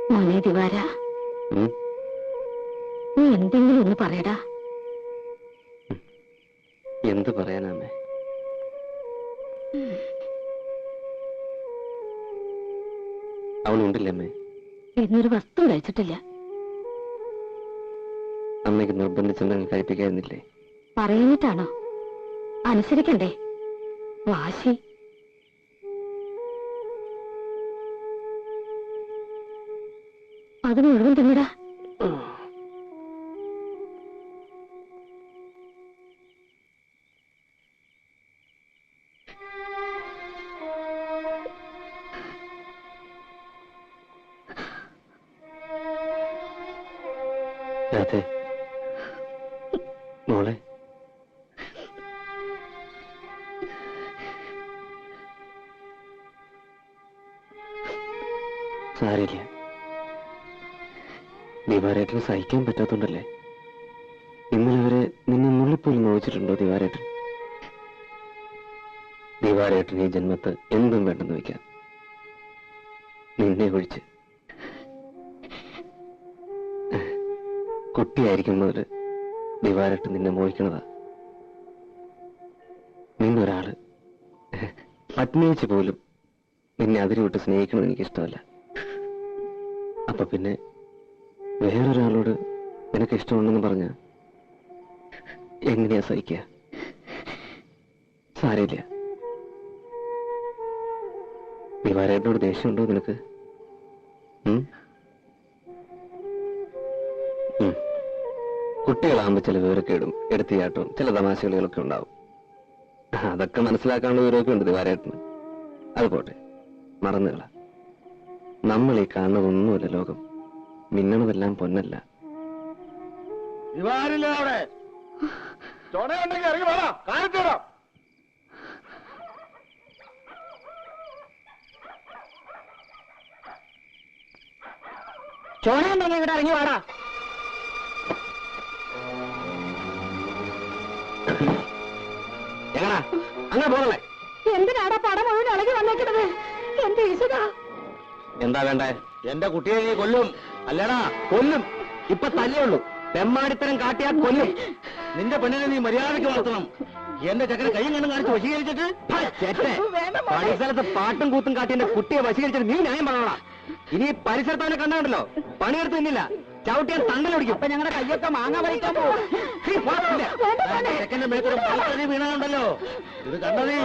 മോനെ ദിവാര, നീ എന്തെങ്കിലും ഒന്ന് പറയടാ. എന്ത് പറയാനാമേ? അവനുണ്ടില്ലേ അമ്മേ? ഇന്നൊരു വസ്തു കഴിച്ചിട്ടില്ല. അമ്മയ്ക്ക് നിർബന്ധിച്ചെന്തെങ്കിലും കഴിപ്പിക്കായിരുന്നില്ലേ? പറയുന്നിട്ടാണോ? അനുസരിക്കണ്ടേ? വാശി. അത് മുഴുവൻ തിന്നിടാ. രാധേ, മോളെ, സാരില്ല. ദിവാരേട്ടന് സഹിക്കാൻ പറ്റാത്തോണ്ടല്ലേ? ഇന്നലെ വരെ നിന്നെ നുള്ളിപ്പോലും നോവിച്ചിട്ടുണ്ടോ ദിവാരേട്ടൻ? ദിവാരേട്ടൻ ഈ ജന്മത്ത് എന്തും വേണ്ടെന്ന് വയ്ക്കാം, നിന്നെ ഒഴിച്ച്. കുട്ടിയായിരിക്കും മുതൽ ദിവാരേട്ടൻ നിന്നെ മോഹിക്കണതാ. നിന്നൊരാള് പത്നിയിച്ച് പോലും നിന്നെ അതിരുവിട്ട് സ്നേഹിക്കണമെന്ന് എനിക്കിഷ്ടമല്ല. അപ്പൊ പിന്നെ വേറൊരാളോട് നിനക്ക് ഇഷ്ടമുണ്ടെന്ന് പറഞ്ഞ എങ്ങനെയാ സഹിക്കുക? സാരമില്ല. ദിവാരേട്ടനോട് ദേഷ്യമുണ്ടോ നിനക്ക്? കുട്ടികളാകുമ്പോ ചില വിവരക്കേടും എടുത്തിയാട്ടവും ചില തമാശകളികളൊക്കെ ഉണ്ടാവും. അതൊക്കെ മനസ്സിലാക്കാനുള്ള വിവരമൊക്കെ ഉണ്ട് ദിവാരേട്ടന്. അത് പോട്ടെ, മറന്നുകള. നമ്മൾ ഈ കാണുന്നതൊന്നുമല്ല ലോകം. മിന്നണതെല്ലാം പൊന്നല്ല. ചോണയുണ്ടെങ്കിൽ ഇവിടെ ഇറങ്ങി വാടാ. എങ്ങനാ അങ്ങനെ പോകണേ? എന്തിനാടാ പടം മുഴുവൻ ഇളകി വന്നേക്കണത്? എന്റെ ഈശ്വരാ, എന്താ വേണ്ടേ? എന്റെ കുട്ടിയെ നീ കൊല്ലും. അല്ലേടാ, കൊല്ലും. ഇപ്പൊ തല്ലേയുള്ളൂ. തെമ്മാടിത്തരം കാട്ടിയാൽ കൊല്ലും. നിന്റെ പെണ്ണിനെ നീ മര്യാദയ്ക്ക് വളർത്തണം. എന്റെ ചക്കനെ കൈയും കണ്ണും കാണിച്ച് വശീകരിച്ചിട്ട് പരിസരത്ത് പാട്ടും കൂത്തും കാട്ടി എന്റെ കുട്ടിയെ വശീകരിച്ചിട്ട് നീ ന്യായം പറയണ. ഇനി പരിസരത്ത് അവനെ കണ്ടാണ്ടല്ലോ പണിയെടുത്ത് നിന്നില്ല, ചവിട്ടിയാൻ തണ്ടലൊടിക്കും. അപ്പൊ ഞങ്ങളുടെ കയ്യൊക്കെ മാങ്ങ പറിക്കാൻ പോകും. ചെക്കന്റെ മേക്കൊരു പലതരി വീണുണ്ടല്ലോ. ഇത് കണ്ടതേ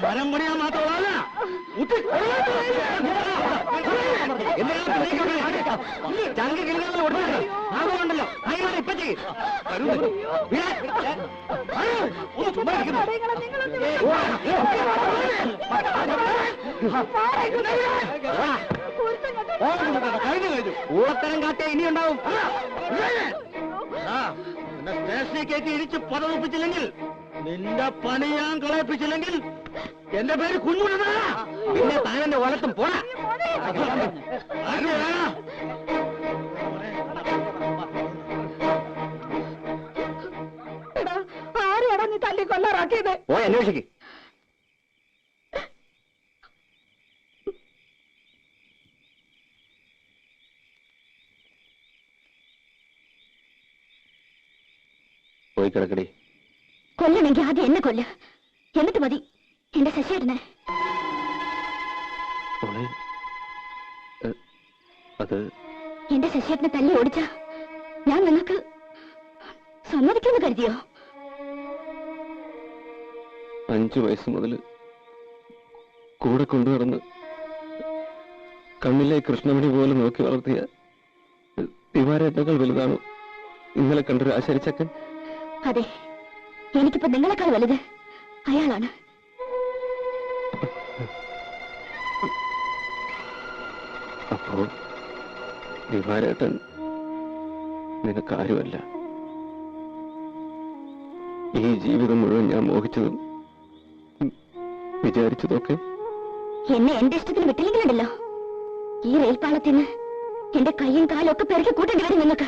മരം പണിയാൻ മാത്രമല്ല. ചങ്കി കിളികൾ ഓടുന്നുണ്ടല്ലോ. ഇപ്പൊ ഊളത്തരം കാട്ടിയ ഇനിയുണ്ടാവും. സ്റ്റേഷനിൽ കയറ്റി ഇടിച്ച് പതപ്പിച്ചില്ലെങ്കിൽ, നിന്റെ പണി ഞാൻ കളയിപ്പിച്ചില്ലെങ്കിൽ എന്റെ പേര് കുഞ്ഞുണ്ണ. പിന്നെ താനെന്റെ വലത്തും പോടാ. ആരെയാടാ നീ തല്ലി കൊല്ലാറാക്കിയത്? പോയി അന്വേഷിക്ക്. പോയി കിടക്കടി. കൊല്ലണമെങ്കിൽ ആദ്യം എന്നെ കൊല്ല്, എന്നിട്ട് മതി എന്റെ ശശിയേട്ടനെ. അത് എന്റെ ശശിയേട്ടനെ തല്ലി ഓടിച്ച ഞാൻ നിങ്ങൾക്ക് സമ്മതിക്കുമെന്ന് കരുതിയോ? 5 വയസ്സ് മുതൽ കൂടെ കൊണ്ടുനടന്ന് കണ്ണിലെ കൃഷ്ണമണി പോലെ നോക്കി വളർത്തിയ ദിവാരേട്ടനേക്കാൾ വലുതാണോ ഇന്നലെ കണ്ടൊരു ആശാരിച്ചക്കൻ? അതെ, എനിക്കിപ്പോ നിങ്ങളെക്കാൾ വലുത് അയാളാണ്. അപ്പോ ദിവാരേട്ടൻ നിനക്കാരുമല്ല. ഈ ജീവിതം മുഴുവൻ ഞാൻ മോഹിച്ചതും വിചാരിച്ചതൊക്കെ എന്നെ എന്റെ ഇഷ്ടത്തിന് വിട്ടില്ലെങ്കിലുണ്ടല്ലോ, ഈ റെയിൽപാളത്തിന് എന്റെ കൈയും കാലും ഒക്കെ പെരുക്കി കൂട്ടേണ്ടി വരും നിങ്ങൾക്ക്.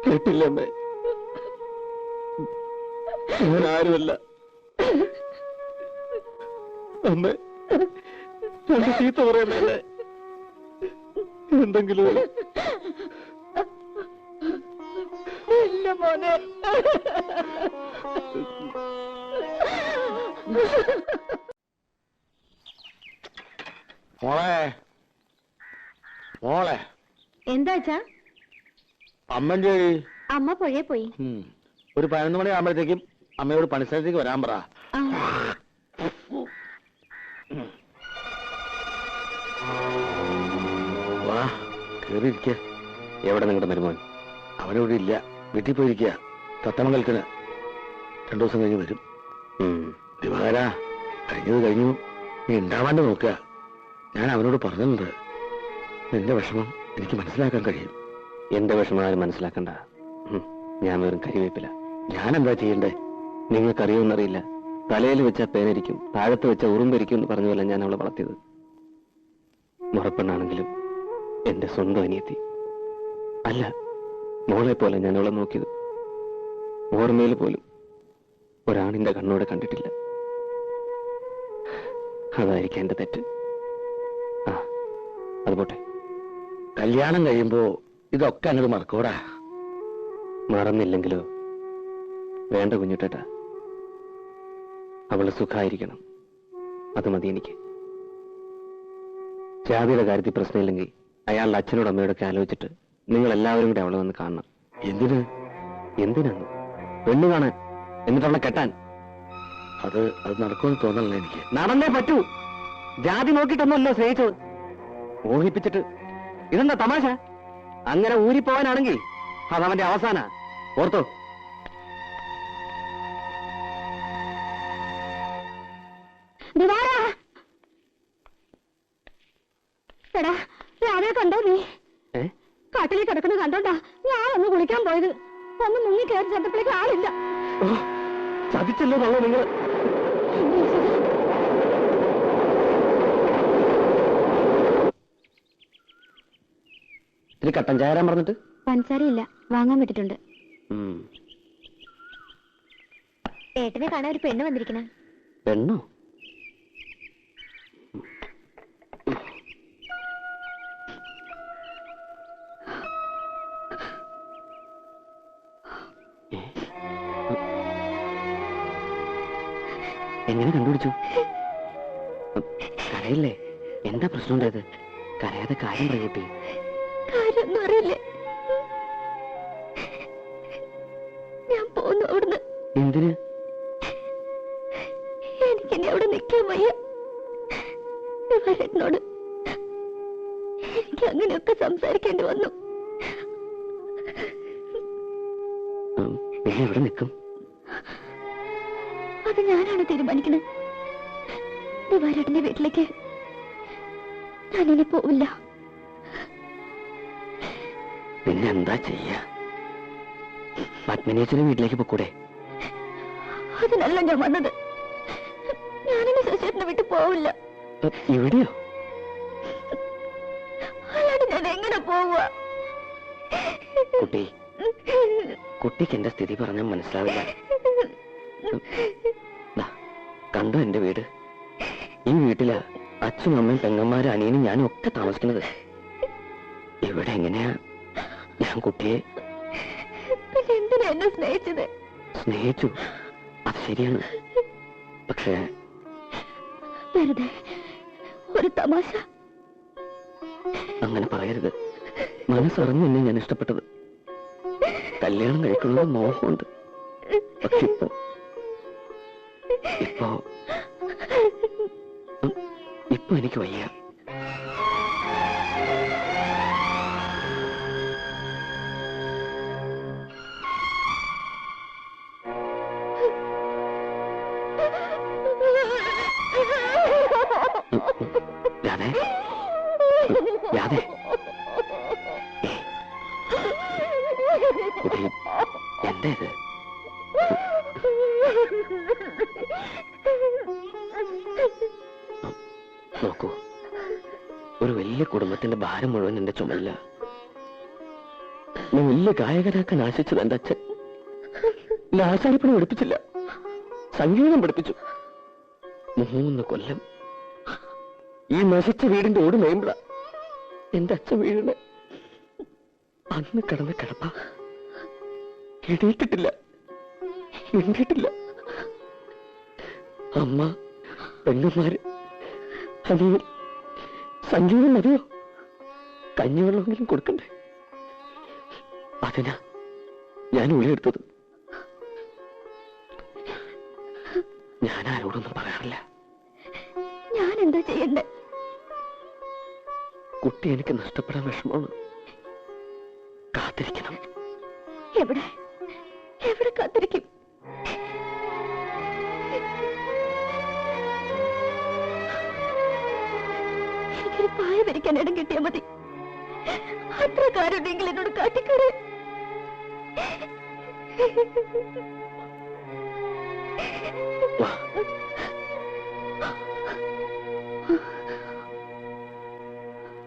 കേട്ടില്ലമ്മേ, ഞാൻ ആരുമല്ല. അമ്മേ, രണ്ട് ചീത്ത പറയുന്നല്ലേ? എന്തെങ്കിലും ഇല്ല മോനെ. മോളെ, മോളെ. എന്താച്ചാ? അമ്മന്റെ അമ്മ പുഴയെ പോയി. ഒരു 11 മണി ആകുമ്പോഴത്തേക്കും അമ്മയോട് പണിസ്ഥലത്തേക്ക് വരാൻ പറ. വാ, കേറിയിരിക്ക. എവിടെ നിങ്ങളുടെ മരുമോൻ? അവനോട് ഇല്ല, വീട്ടിൽ പോയിരിക്കുക. തത്തമംഗലത്തിന് 2 ദിവസം കഴിഞ്ഞ് വരും. ദിവാകര, കഴിഞ്ഞത് കഴിഞ്ഞു, നീ ഉണ്ടാവാണ്ട് നോക്കുക. ഞാൻ അവനോട് പറഞ്ഞിട്ടുണ്ട്, നിന്റെ വിഷമം എനിക്ക് മനസ്സിലാക്കാൻ കഴിയും. എന്റെ വിഷമം ആരും മനസ്സിലാക്കണ്ട. ഞാൻ വെറും കരിവേപ്പില്ല. ഞാൻ എന്താ ചെയ്യണ്ടേ? നിങ്ങൾക്കറിയുമെന്നറിയില്ല. തലയിൽ വെച്ച പേനരിക്കും, താഴത്ത് വെച്ച ഉറുമ്പരിക്കും എന്ന് പറഞ്ഞ പോലെ ഞാൻ അവളെ വളർത്തിയത്. മുറപ്പെണ്ണാണെങ്കിലും എന്റെ സ്വന്തം അനിയത്തി അല്ല, മോളെ പോലെ ഞാൻ അവളെ നോക്കിയത്. ഓർമ്മയിൽ പോലും ഒരാണിന്റെ കണ്ണോടെ കണ്ടിട്ടില്ല. അതായിരിക്കും എന്റെ തെറ്റ്. അത് പോട്ടെ, കല്യാണം കഴിയുമ്പോ ഇതൊക്കെ അങ്ങോട്ട് മറക്കൂടാ. മറന്നില്ലെങ്കിലോ? വേണ്ട കുഞ്ഞുട്ടേട്ടാ, അവള് സുഖായിരിക്കണം, അത് മതി എനിക്ക്. ജാതിയുടെ കാര്യത്തിൽ പ്രശ്നമില്ലെങ്കിൽ അയാളുടെ അച്ഛനോടും അമ്മയോടൊക്കെ ആലോചിച്ചിട്ട് നിങ്ങൾ എല്ലാവരും കൂടെ അവളെ വന്ന് കാണണം. എന്തിന്? എന്തിനാണ്? പെണ്ണു കാണാൻ, എന്നിട്ട് അവളെ കെട്ടാൻ. അത് നടക്കുമെന്ന് തോന്നണല്ലോ എനിക്ക്. നടന്നേ പറ്റൂ. ജാതി നോക്കിയിട്ടൊന്നുമല്ലോ സ്നേഹിച്ചത്, മോഹിപ്പിച്ചിട്ട്. ഇതെന്താ തമാശ? അങ്ങനെ ഊരിപ്പോവാനാണെങ്കിൽ അതവന്റെ അവസാന. ഓർത്തോ? എടാ, രാവിലെ കണ്ടോ നീ? കാട്ടിൽ കിടക്കുന്നത് കണ്ടോണ്ടാ ഞാനൊന്ന് കുളിക്കാൻ പോയത്. ഒന്ന് മുങ്ങി കയറി ചെന്നപ്പോഴേക്ക് ആളില്ല. ചതിച്ചല്ലോ തള്ളോ നിങ്ങൾ. ഇത്തിരി കട്ടൻ ചായ തരാൻ പറഞ്ഞിട്ട്? പഞ്ചസാരയില്ല, വാങ്ങാൻ വിട്ടിട്ടുണ്ട്. ഏട്ടനെ കാണാൻ ഒരു പെണ്ണ് വന്നിരിക്കണ. പെണ്ണോ? എങ്ങനെ കണ്ടുപിടിച്ചു? കരയില്ലേ? എന്താ പ്രശ്നം ഉണ്ടായത്? കരയാതെ കാര്യം പറയൂട്ടി. കാര്യമൊന്നും അറിയില്ലേ? ഞാൻ പോന്നു അവിടുന്ന്. എന്തിന്? എനിക്കിനി അവിടെ നിൽക്കാൻ വയ്യ. വരനോട് എനിക്ക് അങ്ങനെയൊക്കെ സംസാരിക്കേണ്ടി വന്നു. പിന്നെ എവിടെ നിൽക്കും? അത് ഞാനാണ് തീരുമാനിക്കുന്നത്. ദിവാരേട്ടന്റെ വീട്ടിലേക്ക് ഞാനിനി പോവില്ല. പിന്നെ എന്താ ചെയ്യാ? പത്മിനിയച്ഛന്റെ വീട്ടിലേക്ക് പോക്കൂടെ? അതിനല്ല ഞാൻ വന്നത്. ഞാനിനി ശശിയേട്ടന്റെ വീട്ടിൽ പോവില്ല. ഇവിടെയോ? അല്ലാണ്ട് ഞാൻ എങ്ങനെ പോവുക? കുട്ടിക്ക് എന്റെ സ്ഥിതി പറഞ്ഞാൽ മനസ്സിലാവില്ല. കണ്ടോ എന്റെ വീട്? ഈ വീട്ടില് അച്ഛനും അമ്മയും പെങ്ങന്മാരും അനിയനും ഞാനും ഒക്കെ താമസിക്കുന്നത്. ഇവിടെ എങ്ങനെയാ ഞാൻ കുട്ടിയെ? എന്തിനാ എന്നെ സ്നേഹിച്ചത്? സ്നേഹിച്ചു, അത് ശരിയാണ്. പക്ഷേ വെറുതെ ഒരു തമാശ. അങ്ങനെ പറയരുത്. മനസ്സറിഞ്ഞു എന്നെ ഞാൻ ഇഷ്ടപ്പെട്ടത്. കല്യാണം കഴിക്കുന്നത് മോഹമുണ്ട്. പക്ഷെ ഇപ്പൊ എനിക്ക് വയ്യ. രാധേ, രാധേ, എന്താ ഇത്? നോക്കൂ, ഒരു വലിയ കുടുംബത്തിന്റെ ഭാരം മുഴുവൻ എന്റെ ചുമലില്ല. വലിയ ഗായകനാക്കാൻ ആശിച്ചത് എന്റെ അച്ഛൻ. എന്നെ ആശാരിപ്പണി പഠിപ്പിച്ചില്ല, സംഗീതം പഠിപ്പിച്ചു. 3 കൊല്ലം ഈ നശിച്ച വീടിന്റെ ഓട് മേമ്പള എന്റെ അച്ഛൻ വീടിന്. അന്ന് കിടന്ന കിടപ്പ എണീറ്റിട്ടില്ല, മിണ്ടിയിട്ടില്ല. അമ്മ, പെങ്ങന്മാര്, അനിയൻ, സംഗീതം മതിയോ? കഞ്ഞിവെള്ളമെങ്കിലും കൊടുക്കണ്ടേ? അതിനാ ഞാൻ ഉള്ളിയെടുത്തത്. ഞാൻ ആരോടൊന്നും പറയാറില്ല. ഞാൻ എന്താ ചെയ്യണ്ടേ? കുട്ടി എനിക്ക് നഷ്ടപ്പെടാൻ വിഷമമാണ്. കാത്തിരിക്കണം. എവിടെ എവിടെ കാത്തിരിക്കും? എനിക്കൊരു പായ വരിക്കാൻ ഇടം കിട്ടിയാൽ മതി. അത്ര കാരുണ്ടെങ്കിൽ എന്നോട് കാട്ടിക്കൂടെ?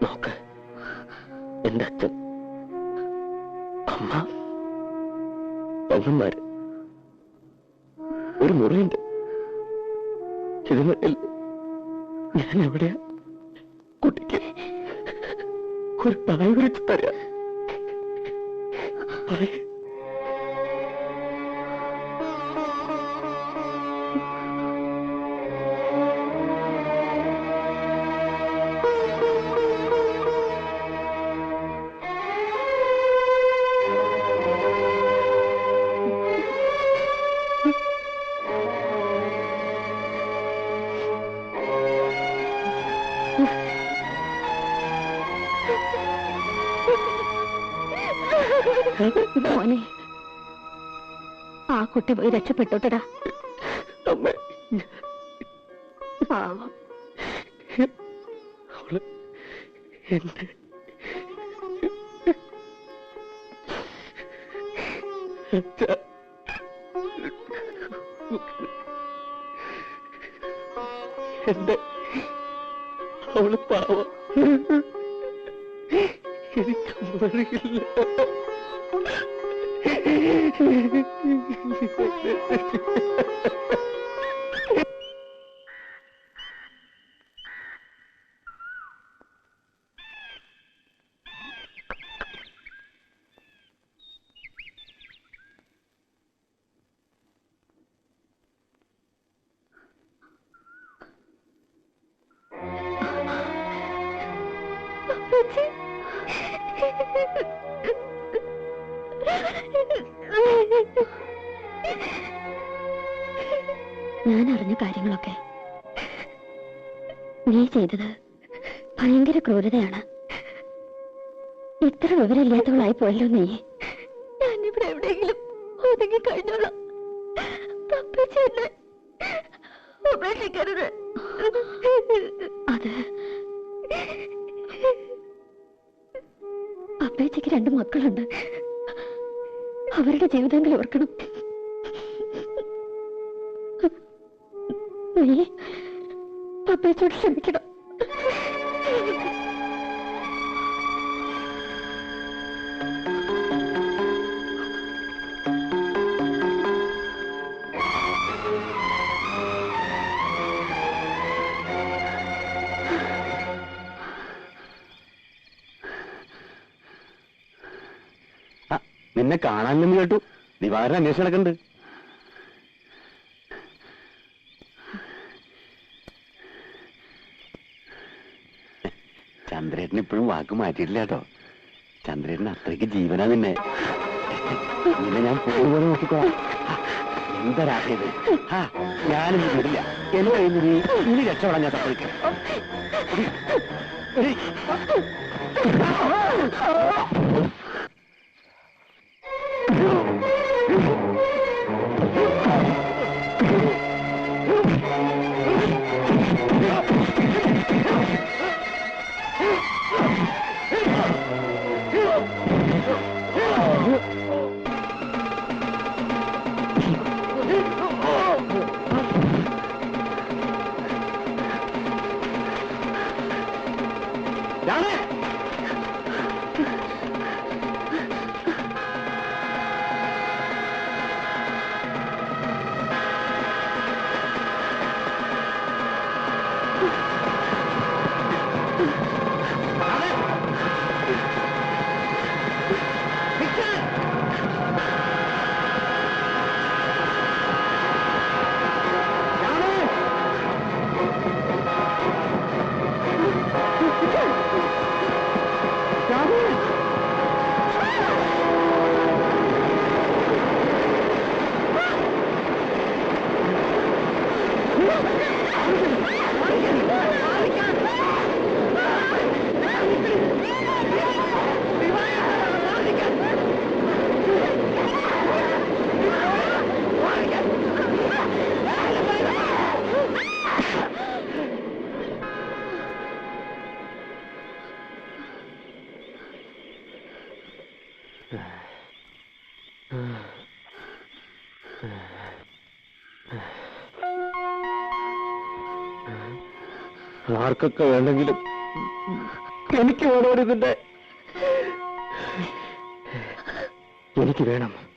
നോക്ക്, എന്റെ അച്ഛൻ, അമ്മ, പെങ്ങന്മാര്, ഒരു മുറിയുണ്ട്. ഇതിനിടയിൽ ഞാൻ എവിടെയാ? കുട്ടിക്ക് ഒരു പായ വിരിച്ചു തരാ. മോനെ, ആ കുട്ടി പോയി രക്ഷപ്പെട്ടോട്ടടാ. പാവം. എന്റെ അവള് പാവം. എനിക്ക് മറിയില്ല. ഞാൻ അറിഞ്ഞ കാര്യങ്ങളൊക്കെ നീ ചെയ്തത് ഭയങ്കര ക്രൂരതയാണ്. ഇത്ര വിവരമില്ലാത്തവളായി പോയല്ലോ നീ. ഞാനിവിടെ എവിടെയെങ്കിലും ഒതുങ്ങി കഴിഞ്ഞോളാം. ഉപേക്ഷിക്കരുത്. അത് അപ്പേച്ചയ്ക്ക് 2 മക്കളുണ്ട്. അവരുടെ ജീവിതമെങ്കിലും ഓർക്കണം. നീ അപ്പേച്ചോട് ക്ഷമിക്കണം. നിന്നെ കാണാനെന്ന് കേട്ടു. ദിവാകരൻ അന്വേഷിച്ച് നടക്കുന്നുണ്ട്. ചന്ദ്രേട്ടൻ ഇപ്പോഴും വാക്ക് മാറ്റിയിട്ടില്ല കേട്ടോ. ചന്ദ്രേട്ടൻ അത്രയ്ക്ക് ജീവനാ നിന്നെ. നിന്നെ ഞാൻ പോലെ നോക്കിക്കോ. എന്തരായത്? ഞാനും വിടില്ല. എന്നെ കഴിഞ്ഞ് നീ രക്ഷപ്പെടാൻ ഞാൻ സമ്മതിക്കാം. ആർക്കൊക്കെ വേണമെങ്കിലും എനിക്ക് വേണോ ഇതിന്റെ എനിക്ക് വേണം.